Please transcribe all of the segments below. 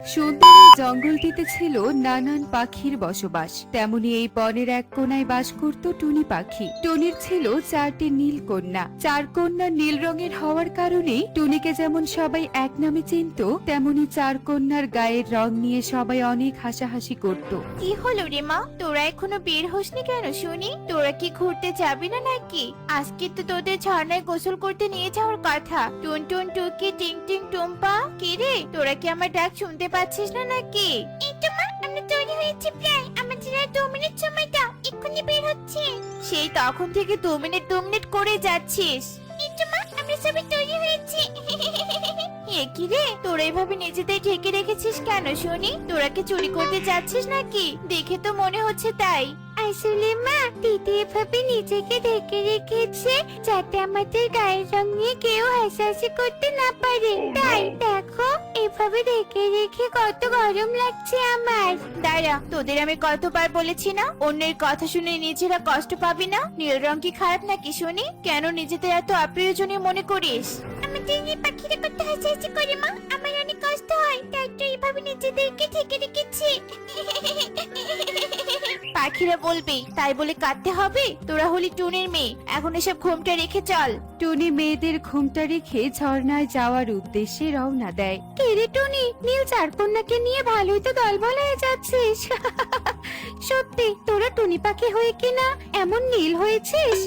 সুন্দর এই জঙ্গলটিতে ছিল নানান পাখির বসবাস। তেমনি এই বনের এক কোনায় বাস করত টুনি পাখি। টুনির ছিল 4টি নীল কন্যা। 4 কন্যা নীল রঙের হওয়ার কারণে টুনিকে যেমন সবাই এক নামে চিনত, তেমনি 4 কন্যার গায়ের রং নিয়ে সবাই অনেক হাসাহাসি করত। কি হলো রে মা, তোরা এখনো বের হসনি কেন শুনি? তোরা কি ঘুরতে যাবি না নাকি? আজকে তো তোদের ঝর্ণায় গোসল করতে নিয়ে যাওয়ার কথা। টুন টুন টুকি টিং টিং টুম্পা, কি রে তোরা কি আমার ডাক শুনতে পাচ্ছিস না নাকি? এই তো মা, আমরা তৈরি হয়েছি প্রায়। আমাদের আর 2 মিনিট সময় দাও, এক্ষুনি বের হচ্ছে। সেই তখন থেকে 2 মিনিট 2 মিনিট করে যাচ্ছিস। এই তো মা, আমরা সবাই তৈরি হয়েছি। এ কি রে, তোরা এভাবে নিজেদের ঢেকে রেখেছিস কেন শুনি? তোরা কি চুরি করতে যাচ্ছিস নাকি? দেখে তো মনে হচ্ছে তাই। আসলে মা, দিদি এভাবে নিজেকে ঢেকে রেখেছে যাতে আমাদের গায়ের রং নিয়ে কেউ হাসাহাসি করতে না পারে। তাই দেখো, এভাবে ঢেকে রেখে কত গরম লাগছে আমার। দাঁড়া, তোদের আমি কতবার বলেছি না অন্যের কথা শুনে নিজেরা কষ্ট পাবি না? নীল রং কি খারাপ নাকি শুনি? কেন নিজেদের এত অপ্রয়োজনীয় মনে করিস? আমাদের এই পাখিরা কত হাসাহাসি করে মা, আমার অনেক কষ্ট হয়, তাই তো এইভাবে নিজেদেরকে ঢেকে রেখেছি। পাখিরা বলবে তাই বলে কাঁদতে হবে? তোরা হলি টুনির মেয়ে, এখন এসব ঘুমটা রেখে চল। টুনি মেয়েদের ঘুমটা রেখে ঝর্ণায় যাওয়ার উদ্দেশ্যে রওনা দেয়। কে রে টুনি, নীল 4 কন্যাকে নিয়ে ভালোই তো দলবল হয়ে যাচ্ছিস। সত্যি তোরা টুনি পাখি হয়ে কিনা এমন নীল হয়েছিস?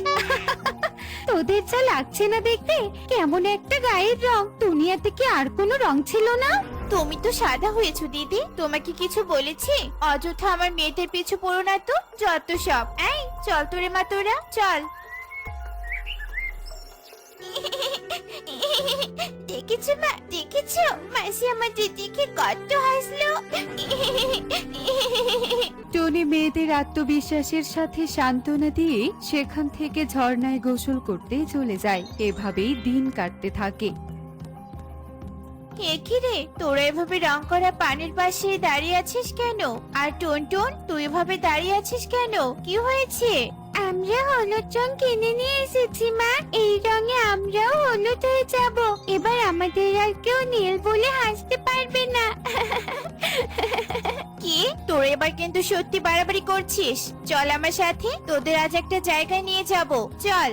তোদের যা লাগছে না দেখতে, কেমন একটা গায়ের রং। দুনিয়াতে কি আর কোনো রং ছিল না? তুমি তো সাদা হয়েছো দিদি, তোমাকে কিছু বলেছি? অযথা আমার মেয়েদের পিছু পড়ো না তো, যত সব। এই চল তোরে মা, তোরা চল। দেখেছো মা, দেখেছো মাসি আমার দিদিকে কত হাসলো। টুনি মেয়েদের আত্মবিশ্বাসের সাথে সান্ত্বনা দিয়ে সেখান থেকে ঝর্ণায় গোসল করতে চলে যায়। এভাবেই দিন কাটতে থাকে। এ কি রে, তোরা এভাবে রং করা পানির পাশে দাঁড়িয়ে আছিস কেন? আর টুনটুন, তুই এভাবে দাঁড়িয়ে আছিস কেন? কি হয়েছে? আমরা হলুদ রং কিনে নিয়ে এসেছি মা, এই রঙে আমরাও হলুদ হয়ে যাব। এবার আমাদের আর কেউ নীল বলে হাসতে পারবে না। কি, তোর এবার কিন্তু সত্যি বাড়াবাড়ি করছিস। চল আমার সাথে, তোদের আজ একটা জায়গায় নিয়ে যাব, চল।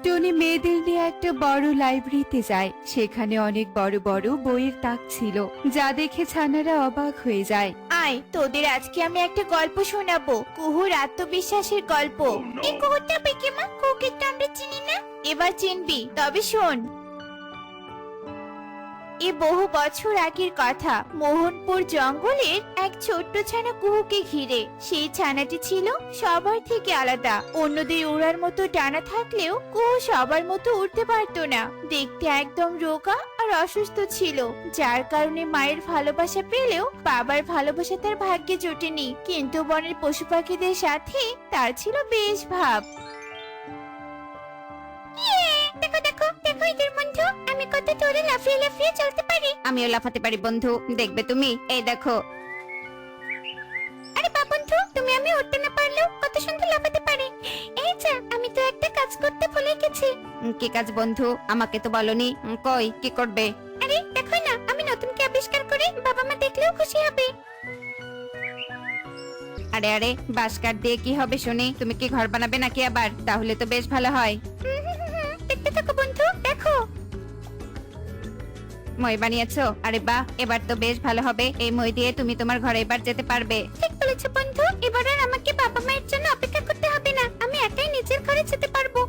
টুনি মেয়েদের নিয়ে একটা বড় লাইব্রেরিতে যায়। সেখানে অনেক বড় বড় বইয়ের তাক ছিল, যা দেখে ছানারা অবাক হয়ে যায়। আয়, তোদের আজকে আমি একটা গল্প শোনাবো, কুহুর আত্মবিশ্বাসের গল্প। এই কুহুটা পেকে মা, কুহুকে তো আমরা চিনি না। এবার চিনবি, তবে শোন। এ বহু বছর আগের কথা। মোহনপুর জঙ্গলের এক ছোট্ট ছানা কুহুকে ঘিরে। সেই ছানাটি ছিল সবার থেকে আলাদা। অন্যদের উড়ার মতো ডানা থাকলেও কুহু সবার মতো উড়তে পারতো না। দেখতে একদম রোগা আর অসুস্থ ছিল, যার কারণে মায়ের ভালোবাসা পেলেও বাবার ভালোবাসা তার ভাগ্যে জোটেনি। কিন্তু বনের পশু পাখিদের সাথে তার ছিল বেশ ভাব। দেখো দেখো দেখো এদের বন্ধু, আমি কত দূরে লাফিয়ে লাফিয়ে চলতে পারি। আমিও লাফাতে পারি বন্ধু, দেখবে তুমি। এই দেখো। আরে বা বন্ধু, তুমি আমি উঠতে না পারলেও কত সুন্দর লাফাতে পারি। এই যা, আমি তো একটা কাজ করতে ভুলে গেছি। কি কাজ বন্ধু? আমাকে তো বলনি। কই, কি করবে? আরে দেখো না, আমি নতুন কি আবিষ্কার করি, বাবা মা দেখলেও খুশি হবে। আরে আরে, বাঁশ কাঠ দিয়ে কি হবে শুনি? তুমি কি ঘর বানাবে নাকি আবার? তাহলে তো বেশ ভালো হয়। দেখতে থাকো বন্ধু, দেখো। মই বানিয়েছো? আরে বাহ, এবার তো বেশ ভালো হবে। এই মই দিয়ে তুমি তোমার ঘরে এবার যেতে পারবে। ঠিক বলেছো বন্ধু, এবার আর আমাকে বাবা মায়ের জন্য অপেক্ষা করতে হবে না, আমি একাই নিজের ঘরে যেতে পারবো।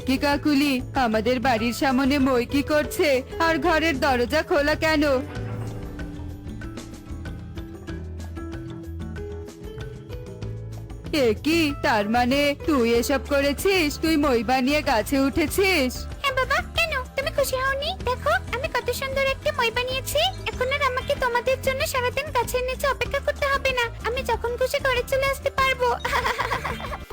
কি কাকুলি, আমাদের বাড়ির সামনে মই কি করছে? আর ঘরের দরজা খোলা কেন? এ কি, তার মানে তুই এসব করেছিস? তুই মই বানিয়ে গাছে উঠেছিস? হ্যাঁ বাবা, কেন তুমি খুশি হওনি? দেখো আমি কত সুন্দর একটা মই বানিয়েছি। এখন আর আমাকে তোমাদের জন্য সারাদিন গাছের নিচে অপেক্ষা করতে হবে না। আমি যখন খুশি ঘরে চলে আসতে পারবো।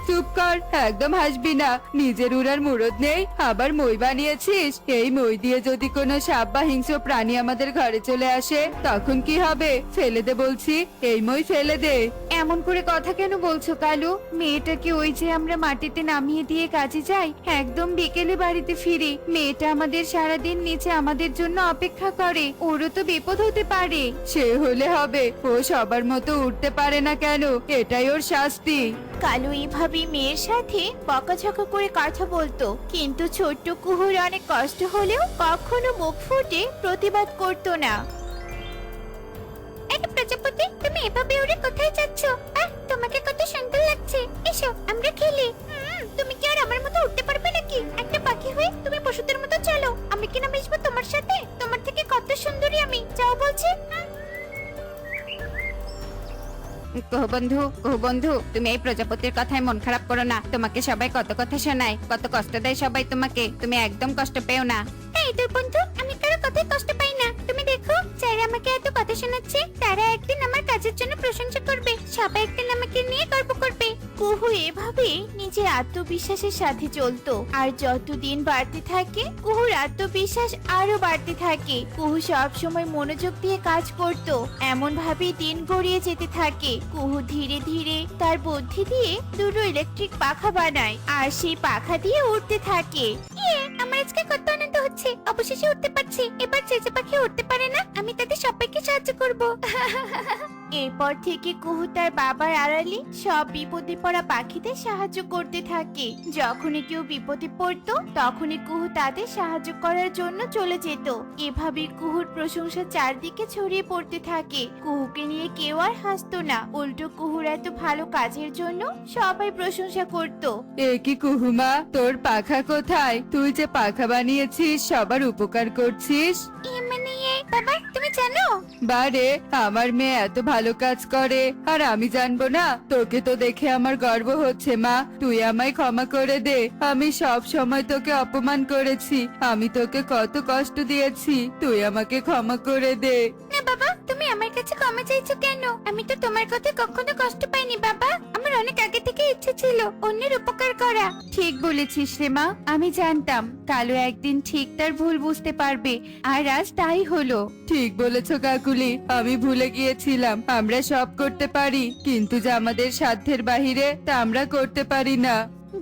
চুপ কর, একদম হাসবি না। নিজের উড়ার মুরদ নেই, আবার মই বানিয়েছিস। এই মই দিয়ে যদি কোনো সাপ বা হিংস্র প্রাণী আমাদের ঘরে চলে আসে তখন কি হবে? ফেলে দে বলছি, এই মই ফেলে দে। এমন করে কথা কেন বলছো কালু? মেয়েটাকে ওই যে আমরা মাটিতে নামিয়ে দিয়ে কাজে যাই, একদম বিকেলে বাড়িতে ফিরি। মেয়েটা আমাদের সারাদিন নিচে আমাদের জন্য অপেক্ষা করে, ওরও তো বিপদ হতে পারে। সে হলে হবে, ও সবার মতো উঠতে পারে না কেন? এটাই ওর শাস্তি। কালু এভাবে মেয়ের সাথে বকাঝকা করে কথা বলতো, কিন্তু ছোট্ট কুহুর অনেক কষ্ট হলেও কখনো মুখ ফুটে প্রতিবাদ করতো না। এই প্রজাপতি, তুমি এভাবে উড়ে কোথায় যাচ্ছ? তোমাকে কত সুন্দর লাগছে। এসো আমরা খেলি। তুমি কি আর আমার মতো উঠতে পারবে নাকি? একটা পাখি হয়ে তুমি পশুদের মতো চলো। আমি কি না মিশবো তোমার সাথে? তোমার থেকে কত সুন্দরী আমি, যাও বলছি। বন্ধু, তুমি এই প্রজাপতির কথায় মন খারাপ করো না। তোমাকে সবাই কত কথা শোনায়, কত কষ্ট দেয় সবাই তোমাকে। তুমি একদম কষ্ট পেও না। এই তোর বন্ধু, আমি কারো কথায় কষ্ট পাই না। তুমি দেখো, যারা আমাকে এত কথা শোনাচ্ছে তারা একদিন আমার কাজের জন্য প্রশংসা করবে, সবাই একদিন আমাকে নিয়ে গর্ব করবে। কুহু এভাবে নিজের আত্মবিশ্বাসের সাথে চলতো, আর যত দিন বাড়তে থাকে কুহুর আত্মবিশ্বাস আরো বাড়তে থাকে। কুহু সব সময় মনোযোগ দিয়ে কাজ করত। এমন ভাবে দিন গড়িয়ে যেতে থাকে। কুহু ধীরে ধীরে তার বুদ্ধি দিয়ে দুটো ইলেকট্রিক পাখা বানায়, আর সেই পাখা দিয়ে উড়তে থাকে। আমার আজকে কত আনন্দ হচ্ছে, অবশেষে উঠতে পারছি। এবার যে যে পাখি উঠতে পারে না, আমি তাদের সবাইকে সাহায্য করব। এরপর থেকে কুহু তার বাবার আড়ালে সব বিপদে পড়া পাখিদের সাহায্য করতে থাকে। যখনই কেউ বিপদে পড়তো তখনই কুহু তাদের সাহায্য করার জন্য চলে যেত। এভাবে কুহুর প্রশংসা চারদিকে ছড়িয়ে পড়তে থাকে। কুহুকে নিয়ে কেউ আর হাসতো না, উল্টো কুহুর এত ভালো কাজের জন্য সবাই প্রশংসা করত। এ কি কুহুমা, তোর পাখা কোথায়? তুই যে পাখা বানিয়েছিস, সবার উপকার করছিস। বাবা, তুমি জানো? বারে, আমার মেয়ে এত ভালো কাজ করে আর আমি জানবো না? তোকে তো দেখে আমার গর্ব হচ্ছে মা। তুই আমায় ক্ষমা করে দে। আমি সব সময় তোকে অপমান করেছি, আমি তোকে কত কষ্ট দিয়েছি। তুই আমাকে ক্ষমা করে দে। না বাবা, তুমি আমার কাছে ক্ষমা চাইছো কেন? আমি তো তোমার কথা কখনো কষ্ট পাইনি বাবা। আমার অনেক আগে থেকে ইচ্ছে ছিল অন্যের উপকার করা। ঠিক বলেছিস রে মা, আমি জানতাম কালো একদিন ঠিক তার ভুল বুঝতে পারবে, আর আজ তাই হলো। ঠিক বলেছো কাকুলি, আমি ভুলে গিয়েছিলাম আমরা সব করতে পারি, কিন্তু যা আমাদের সাধ্যের বাহিরে তা আমরা করতে পারি না।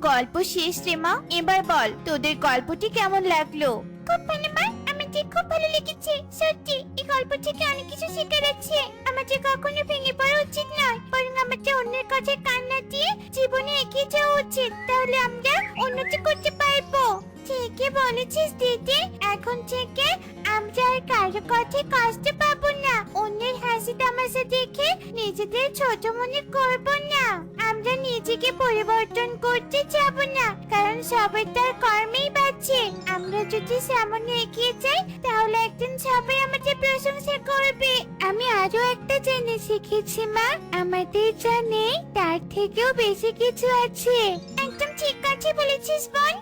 গল্প শেষ রে মা, এবার বল তোদের গল্পটি কেমন লাগলো? খুব ভালো মা, আমার যে খুব ভালো লেগেছে। সত্যি এই গল্প থেকে অনেক কিছু শেখার আছে। আমাদের কখনো ভেঙে পড়া উচিত নয়, বরং আমাদের অন্যের কথায় কান না দিয়ে জীবনে এগিয়ে যাওয়া উচিত। তাহলে আমরা উন্নতি করতে পারবো। ঠিকই বলেছিস দিদি, এখন থেকে আমরা আর কারো কথায় কষ্ট পাবো না। অন্যের হাসি তামাশা দেখে নিজেদের ছোট মনে করবো না। আমরা নিজেকে পরিবর্তন করতে যাব না, কারণ সবাই তার কর্মেই বাঁচে। আমরা যদি সামনে এগিয়ে যাই তাহলে একদিন সবাই আমাদের প্রশংসা করবে। আমি আরো একটা জিনিস শিখেছি মা, আমাদের যা নেই তার থেকেও বেশি কিছু আছে। একদম ঠিক আছে বলেছিস বোন।